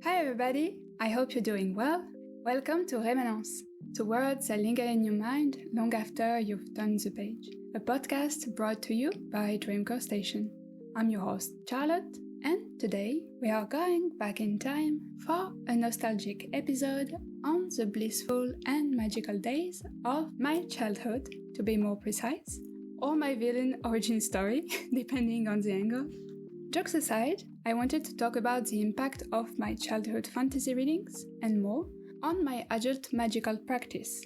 Hi everybody, I hope you're doing well. Welcome to Rémanence, the words that linger in your mind long after you've turned the page. A podcast brought to you by Dreamco Station. I'm your host, Charlotte, and today we are going back in time for a nostalgic episode on the blissful and magical days of my childhood, to be more precise, or my villain origin story, depending on the angle. Jokes aside, I wanted to talk about the impact of my childhood fantasy readings and more on my adult magical practice.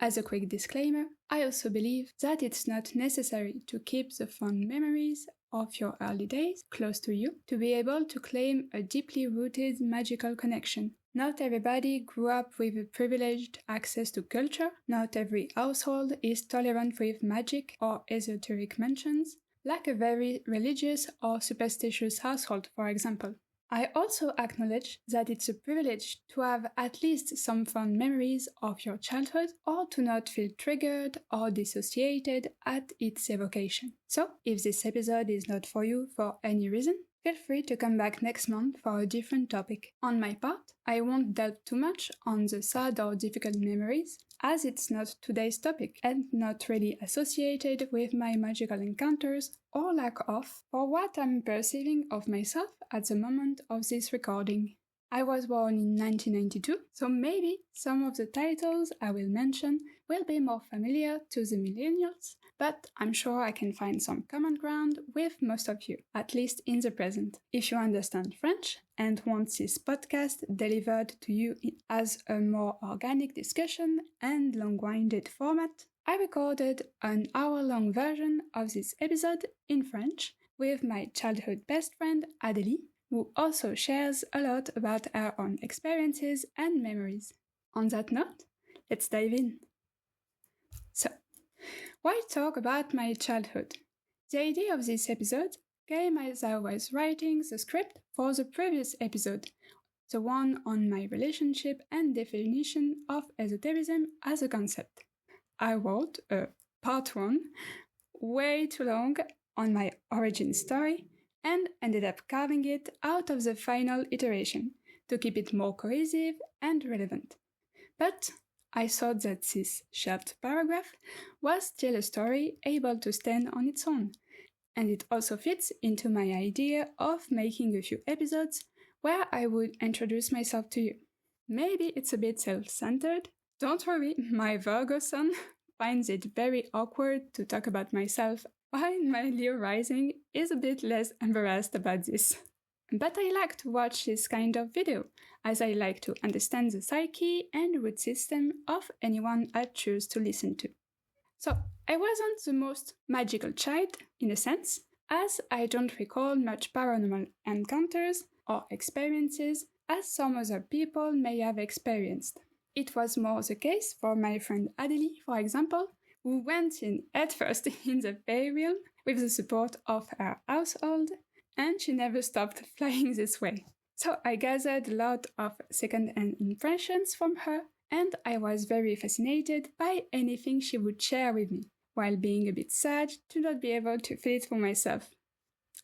As a quick disclaimer, I also believe that it's not necessary to keep the fond memories of your early days close to you to be able to claim a deeply rooted magical connection. Not everybody grew up with a privileged access to culture, not every household is tolerant with magic or esoteric mentions, like a very religious or superstitious household, for example. I also acknowledge that it's a privilege to have at least some fond memories of your childhood or to not feel triggered or dissociated at its evocation. So, if this episode is not for you for any reason, feel free to come back next month for a different topic. On my part, I won't delve too much on the sad or difficult memories, as it's not today's topic and not really associated with my magical encounters or lack of, for what I'm perceiving of myself at the moment of this recording. I was born in 1992, so maybe some of the titles I will mention will be more familiar to the millennials, but I'm sure I can find some common ground with most of you, at least in the present. If you understand French and want this podcast delivered to you as a more organic discussion and long-winded format, I recorded an hour-long version of this episode in French with my childhood best friend Adélie, who also shares a lot about her own experiences and memories. On that note, let's dive in. So, why talk about my childhood? The idea of this episode came as I was writing the script for the previous episode, the one on my relationship and definition of esotericism as a concept. I wrote a part 1, way too long, on my origin story, and ended up carving it out of the final iteration to keep it more cohesive and relevant. But I thought that this short paragraph was still a story able to stand on its own, and it also fits into my idea of making a few episodes where I would introduce myself to you. Maybe it's a bit self-centered. Don't worry, my Virgo son finds it very awkward to talk about myself, while my Leo rising is a bit less embarrassed about this. But I like to watch this kind of video, as I like to understand the psyche and root system of anyone I choose to listen to. So, I wasn't the most magical child, in a sense, as I don't recall much paranormal encounters or experiences as some other people may have experienced. It was more the case for my friend Adélie, for example, who went in headfirst in the fairy realm with the support of her household, and she never stopped flying this way. So I gathered a lot of second-hand impressions from her, and I was very fascinated by anything she would share with me, while being a bit sad to not be able to feel it for myself.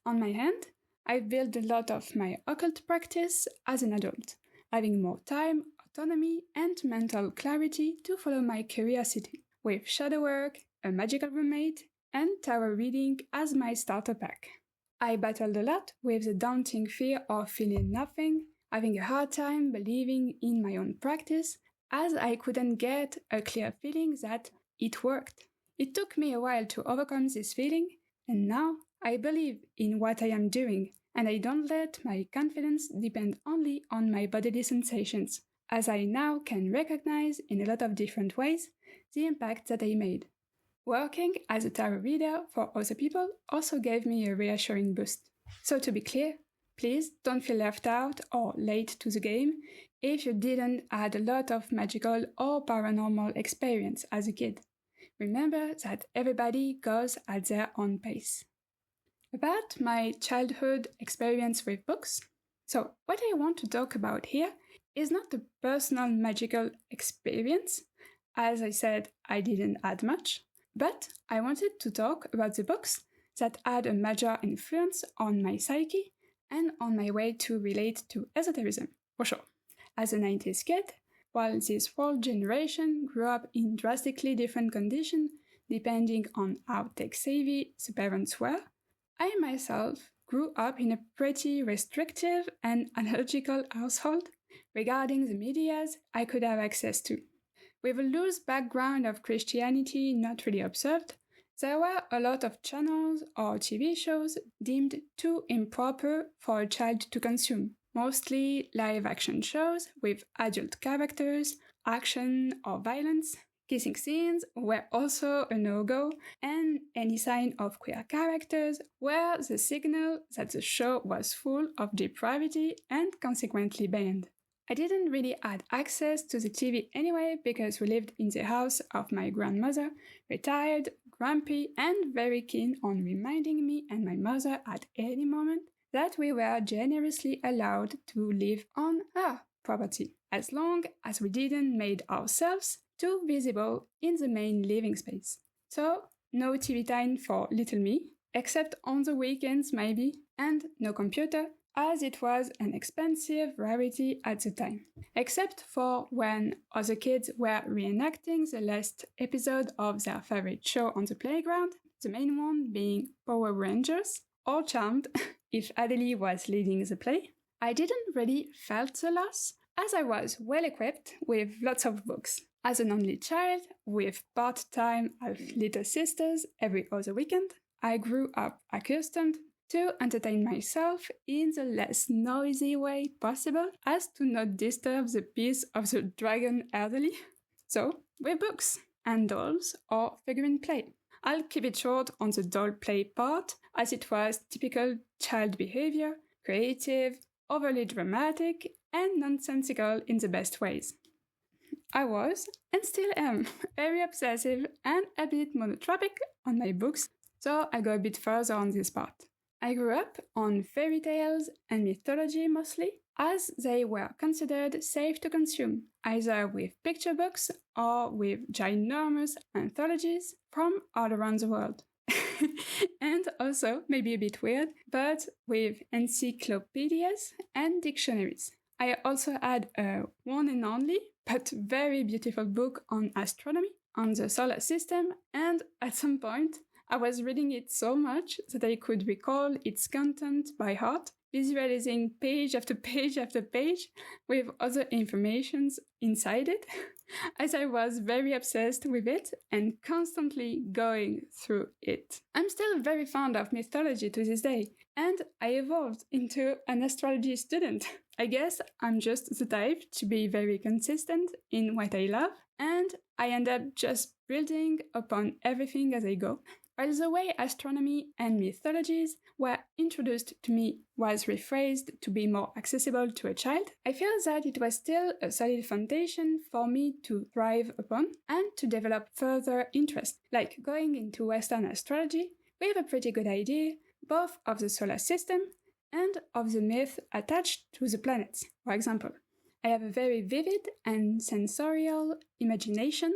On my hand, I've built a lot of my occult practice as an adult, having more time, autonomy, and mental clarity to follow my curiosity, with shadow work, a magical roommate, and tarot reading as my starter pack. I battled a lot with the daunting fear of feeling nothing, having a hard time believing in my own practice, as I couldn't get a clear feeling that it worked. It took me a while to overcome this feeling, and now I believe in what I am doing, and I don't let my confidence depend only on my bodily sensations, as I now can recognize in a lot of different ways the impact that I made. Working as a tarot reader for other people also gave me a reassuring boost. So to be clear, please don't feel left out or late to the game if you didn't have a lot of magical or paranormal experience as a kid. Remember that everybody goes at their own pace. About my childhood experience with books. So what I want to talk about here is not a personal magical experience. As I said, I didn't add much, but I wanted to talk about the books that had a major influence on my psyche and on my way to relate to esotericism, for sure. As a 90s kid, while this whole generation grew up in drastically different conditions depending on how tech-savvy the parents were, I myself grew up in a pretty restrictive and analogical household regarding the medias I could have access to. With a loose background of Christianity not really observed, there were a lot of channels or TV shows deemed too improper for a child to consume, mostly live-action shows with adult characters, action or violence. Kissing scenes were also a no-go, and any sign of queer characters were the signal that the show was full of depravity and consequently banned. I didn't really have access to the TV anyway because we lived in the house of my grandmother, retired, grumpy, and very keen on reminding me and my mother at any moment that we were generously allowed to live on her property, as long as we didn't make ourselves too visible in the main living space. So, no TV time for little me, except on the weekends maybe, and no computer, as it was an expensive rarity at the time. Except for when other kids were reenacting the last episode of their favorite show on the playground, the main one being Power Rangers, or Charmed, if Adelie was leading the play. I didn't really felt the loss, as I was well equipped with lots of books. As an only child, with part-time little sisters every other weekend, I grew up accustomed to entertain myself in the less noisy way possible as to not disturb the peace of the dragon elderly. So, with books and dolls or figurine play. I'll keep it short on the doll play part, as it was typical child behavior, creative, overly dramatic, and nonsensical in the best ways. I was, and still am, very obsessive and a bit monotropic on my books, so I'll go a bit further on this part. I grew up on fairy tales and mythology mostly, as they were considered safe to consume, either with picture books or with ginormous anthologies from all around the world. And also, maybe a bit weird, but with encyclopedias and dictionaries. I also had a one and only, but very beautiful book on astronomy, on the solar system, and at some point, I was reading it so much that I could recall its content by heart, visualizing page after page after page with other informations inside it, as I was very obsessed with it and constantly going through it. I'm still very fond of mythology to this day, and I evolved into an astrology student. I guess I'm just the type to be very consistent in what I love, and I end up just building upon everything as I go. While the way astronomy and mythologies were introduced to me was rephrased to be more accessible to a child, I feel that it was still a solid foundation for me to thrive upon and to develop further interest, like going into Western astrology with a pretty good idea both of the solar system and of the myth attached to the planets. For example, I have a very vivid and sensorial imagination,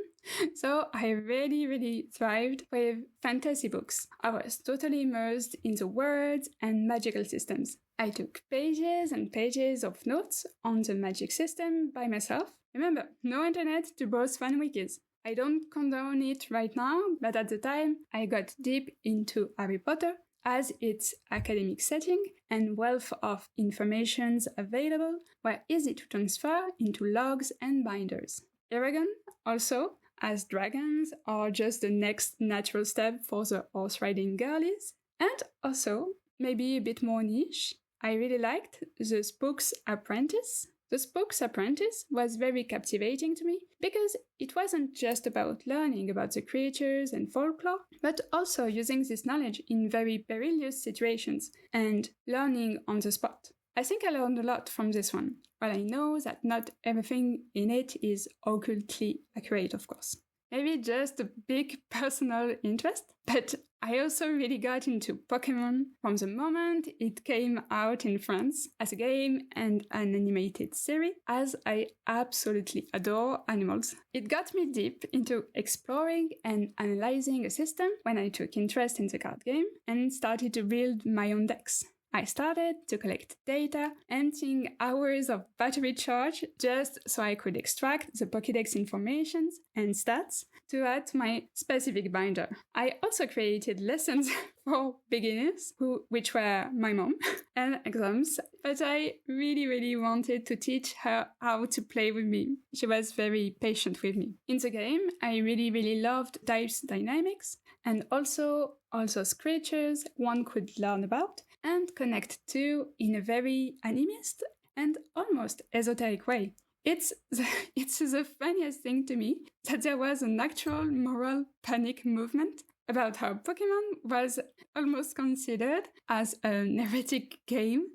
so I really thrived with fantasy books. I was totally immersed in the words and magical systems. I took pages and pages of notes on the magic system by myself. Remember, no internet to browse fan wikis. I don't condone it right now, but at the time, I got deep into Harry Potter, as its academic setting and wealth of informations available were easy to transfer into logs and binders. 𝐴ragon also, as dragons are just the next natural step for the horse-riding girlies. And also, maybe a bit more niche, I really liked The Spook's Apprentice. The Spook's Apprentice was very captivating to me because it wasn't just about learning about the creatures and folklore, but also using this knowledge in very perilous situations and learning on the spot. I think I learned a lot from this one, while I know that not everything in it is occultly accurate, of course. Maybe just a big personal interest, but I also really got into Pokémon from the moment it came out in France as a game and an animated series, as I absolutely adore animals. It got me deep into exploring and analyzing a system when I took interest in the card game and started to build my own decks. I started to collect data, emptying hours of battery charge just so I could extract the Pokédex information and stats to add to my specific binder. I also created lessons for beginners, which were my mom, and exams, but I really wanted to teach her how to play with me. She was very patient with me. In the game, I really loved types dynamics, and also those creatures one could learn about and connect to in a very animist and almost esoteric way. It's the funniest thing to me that there was an actual moral panic movement about how Pokemon was almost considered as an heretic game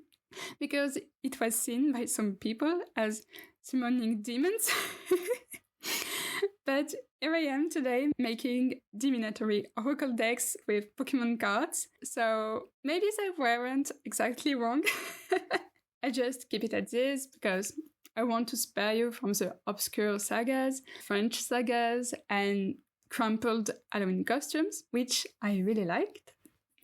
because it was seen by some people as summoning demons. But here I am today making divinatory oracle decks with Pokemon cards, so maybe they weren't exactly wrong. I just keep it at this because I want to spare you from the obscure sagas, French sagas, and crumpled Halloween costumes, which I really liked.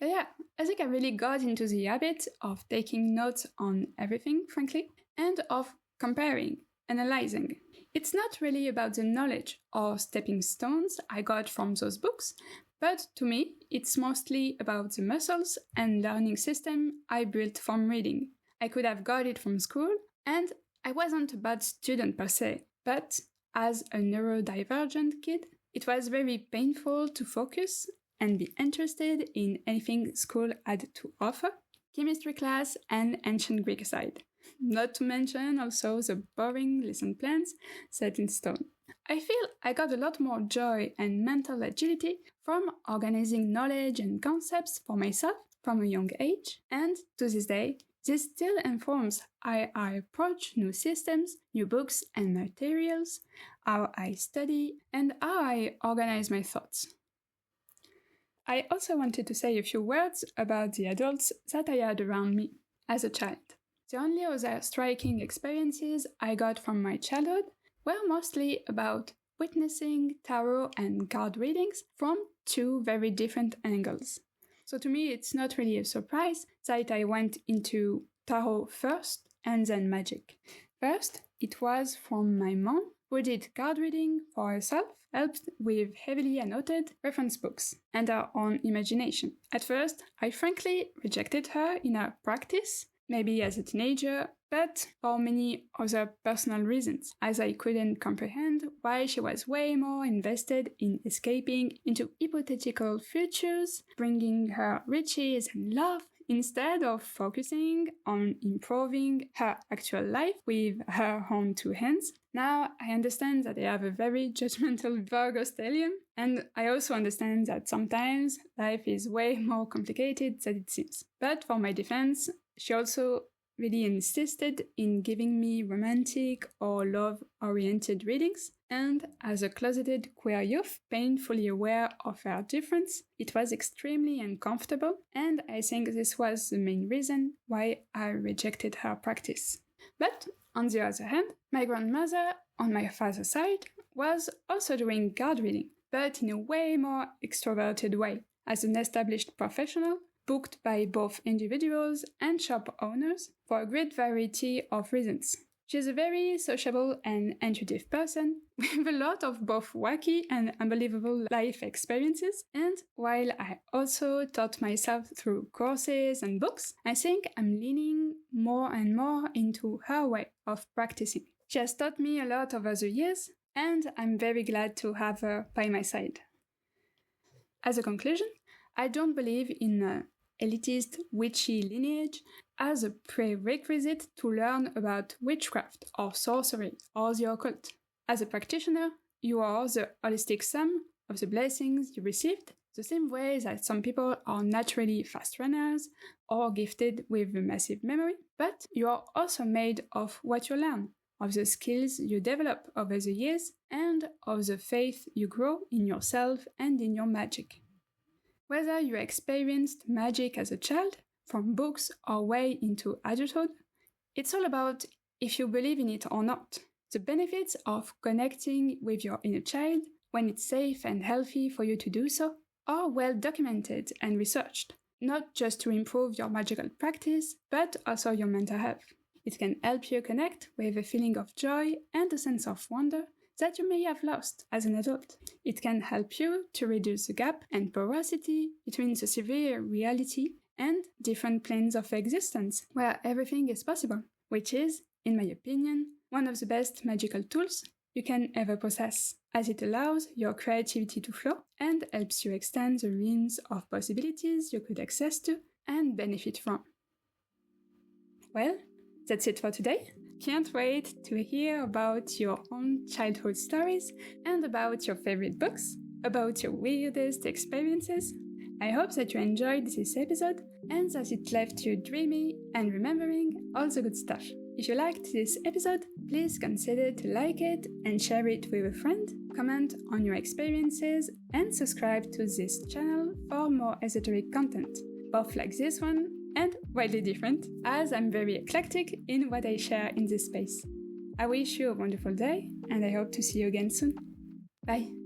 But yeah, I think I really got into the habit of taking notes on everything, frankly, and of comparing, analyzing. It's not really about the knowledge or stepping stones I got from those books, but to me, it's mostly about the muscles and learning system I built from reading. I could have got it from school, and I wasn't a bad student per se, but as a neurodivergent kid, it was very painful to focus and be interested in anything school had to offer, chemistry class and ancient Greek aside. Not to mention also the boring lesson plans set in stone. I feel I got a lot more joy and mental agility from organizing knowledge and concepts for myself from a young age, and to this day, this still informs how I approach new systems, new books and materials, how I study, and how I organize my thoughts. I also wanted to say a few words about the adults that I had around me as a child. The only other striking experiences I got from my childhood were mostly about witnessing tarot and card readings from two very different angles. So to me, it's not really a surprise that I went into tarot first and then magic. First, it was from my mom, who did card reading for herself, helped with heavily annotated reference books and her own imagination. At first, I frankly rejected her in her practice, maybe as a teenager, but for many other personal reasons, as I couldn't comprehend why she was way more invested in escaping into hypothetical futures, bringing her riches and love, instead of focusing on improving her actual life with her own two hands. Now, I understand that I have a very judgmental Virgo stellium, and I also understand that sometimes life is way more complicated than it seems. But for my defense, she also really insisted in giving me romantic or love-oriented readings, and as a closeted queer youth, painfully aware of her difference, it was extremely uncomfortable, and I think this was the main reason why I rejected her practice. But, on the other hand, my grandmother, on my father's side, was also doing card reading, but in a way more extroverted way, as an established professional, booked by both individuals and shop owners for a great variety of reasons. She's a very sociable and intuitive person with a lot of both wacky and unbelievable life experiences, and while I also taught myself through courses and books, I think I'm leaning more and more into her way of practicing. She has taught me a lot over the years, and I'm very glad to have her by my side. As a conclusion, I don't believe in a elitist witchy lineage as a prerequisite to learn about witchcraft or sorcery or the occult. As a practitioner, you are the holistic sum of the blessings you received, the same way that some people are naturally fast runners or gifted with a massive memory, but you are also made of what you learn, of the skills you develop over the years, and of the faith you grow in yourself and in your magic. Whether you experienced magic as a child, from books or way into adulthood, it's all about if you believe in it or not. The benefits of connecting with your inner child when it's safe and healthy for you to do so are well documented and researched. not just to improve your magical practice, but also your mental health. It can help you connect with a feeling of joy and a sense of wonder that you may have lost as an adult. It can help you to reduce the gap and porosity between the severe reality and different planes of existence, where everything is possible, which is, in my opinion, one of the best magical tools you can ever possess, as it allows your creativity to flow and helps you extend the realms of possibilities you could access to and benefit from. Well, that's it for today. Can't wait to hear about your own childhood stories and about your favorite books, about your weirdest experiences. I hope that you enjoyed this episode and that it left you dreamy and remembering all the good stuff. If you liked this episode, please consider to like it and share it with a friend, comment on your experiences, and subscribe to this channel for more esoteric content, both like this one and widely different, as I'm very eclectic in what I share in this space. I wish you a wonderful day, and I hope to see you again soon. Bye!